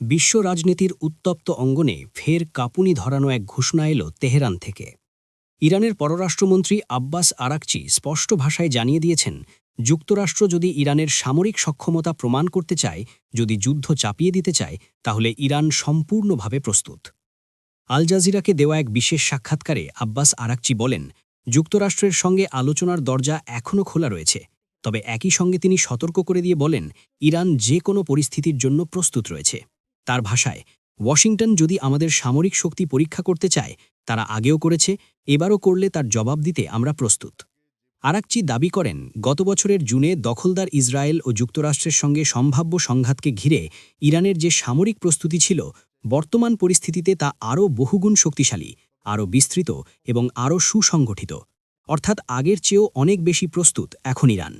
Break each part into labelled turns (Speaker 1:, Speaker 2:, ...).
Speaker 1: বিশ্ব রাজনীতির উত্তপ্ত অঙ্গনে ফের কাঁপুনি ধরানো এক ঘোষণা এলো তেহরান থেকে। ইরানের পররাষ্ট্রমন্ত্রী আব্বাস আরাকচি স্পষ্ট ভাষায় জানিয়ে দিয়েছেন, যুক্তরাষ্ট্র যদি ইরানের সামরিক সক্ষমতা প্রমাণ করতে চায়, যদি যুদ্ধ চাপিয়ে দিতে চায়, তাহলে ইরান সম্পূর্ণভাবে প্রস্তুত। আল জাজিরাকে দেওয়া এক বিশেষ সাক্ষাৎকারে আব্বাস আরাকচি বলেন, যুক্তরাষ্ট্রের সঙ্গে আলোচনার দরজা এখনও খোলা রয়েছে। তবে একই সঙ্গে তিনি সতর্ক করে দিয়ে বলেন, ইরান যে কোনো পরিস্থিতির জন্য প্রস্তুত রয়েছে। তার ভাষায়, ওয়াশিংটন যদি আমাদের সামরিক শক্তি পরীক্ষা করতে চায়, তারা আগেও করেছে, এবারও করলে তার জবাব দিতে আমরা প্রস্তুত। আরাকচি দাবি করেন, গত বছরের জুনে দখলদার ইসরায়েল ও যুক্তরাষ্ট্রের সঙ্গে সম্ভাব্য সংঘাতকে ঘিরে ইরানের যে সামরিক প্রস্তুতি ছিল, বর্তমান পরিস্থিতিতে তা আরও বহুগুণ শক্তিশালী, আরও বিস্তৃত এবং আরও সুসংগঠিত। অর্থাৎ আগের চেয়েও অনেক বেশি প্রস্তুত এখন ইরান।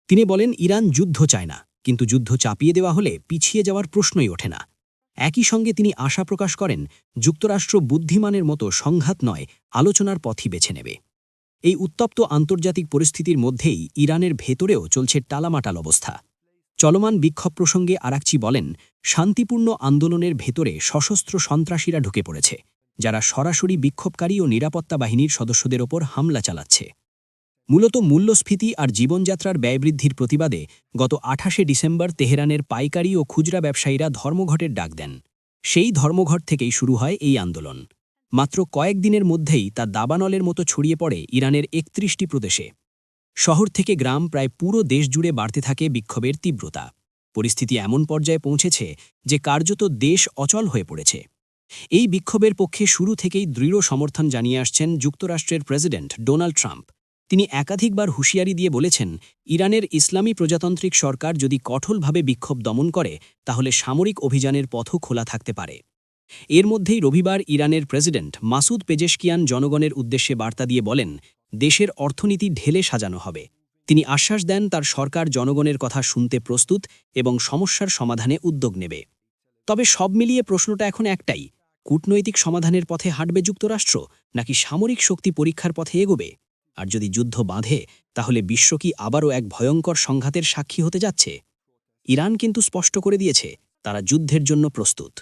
Speaker 1: তিনি বলেন, ইরান যুদ্ধ চায় না, কিন্তু যুদ্ধ চাপিয়ে দেওয়া হলে পিছিয়ে যাওয়ার প্রশ্নই ওঠে না। একই সঙ্গে তিনি আশা প্রকাশ করেন, যুক্তরাষ্ট্র বুদ্ধিমানের মতো সংঘাত নয়, আলোচনার পথই বেছে নেবে। এই উত্তপ্ত আন্তর্জাতিক পরিস্থিতির মধ্যেই ইরানের ভেতরেও চলছে টালামাটাল অবস্থা। চলমান বিক্ষোভ প্রসঙ্গে আরাকচি বলেন, শান্তিপূর্ণ আন্দোলনের ভেতরে সশস্ত্র সন্ত্রাসীরা ঢুকে পড়েছে, যারা সরাসরি বিক্ষোভকারী ও নিরাপত্তা বাহিনীর সদস্যদের ওপর হামলা চালাচ্ছে। মূলত মূল্যস্ফীতি আর জীবনযাত্রার ব্যয়বৃদ্ধির প্রতিবাদে গত ২৮শে ডিসেম্বর তেহরানের পাইকারি ও খুচরা ব্যবসায়ীরা ধর্মঘটের ডাক দেন। সেই ধর্মঘট থেকেই শুরু হয় এই আন্দোলন। মাত্র কয়েকদিনের মধ্যেই তা দাবানলের মতো ছড়িয়ে পড়ে ইরানের ৩১টি প্রদেশে। শহর থেকে গ্রাম প্রায় পুরো দেশ জুড়ে বাড়তে থাকে বিক্ষোভের তীব্রতা। পরিস্থিতি এমন পর্যায়ে পৌঁছেছে যে কার্যত দেশ অচল হয়ে পড়েছে। এই বিক্ষোভের পক্ষে শুরু থেকেই দৃঢ় সমর্থন জানিয়ে আসছেন যুক্তরাষ্ট্রের প্রেসিডেন্ট ডোনাল্ড ট্রাম্প। তিনি একাধিকবার হুঁশিয়ারি দিয়ে বলেছেন, ইরানের ইসলামী প্রজাতান্ত্রিক সরকার যদি কঠোরভাবে বিক্ষোভ দমন করে, তাহলে সামরিক অভিযানের পথও খোলা থাকতে পারে। এর মধ্যেই রবিবার ইরানের প্রেসিডেন্ট মাসুদ পেজেশকিয়ান জনগণের উদ্দেশ্যে বার্তা দিয়ে বলেন, দেশের অর্থনীতি ঢেলে সাজানো হবে। তিনি আশ্বাস দেন, তার সরকার জনগণের কথা শুনতে প্রস্তুত এবং সমস্যার সমাধানে উদ্যোগ নেবে। তবে সব মিলিয়ে প্রশ্নটা এখন একটাই, কূটনৈতিক সমাধানের পথে হাঁটবে যুক্তরাষ্ট্র, নাকি সামরিক শক্তি পরীক্ষার পথে এগোবে? আর যদি যুদ্ধ বাঁধে, তাহলে বিশ্ব কি আবারও এক ভয়ঙ্কর সংঘাতের সাক্ষী হতে যাচ্ছে? ইরান কিন্তু স্পষ্ট করে দিয়েছে, তারা যুদ্ধের জন্য প্রস্তুত।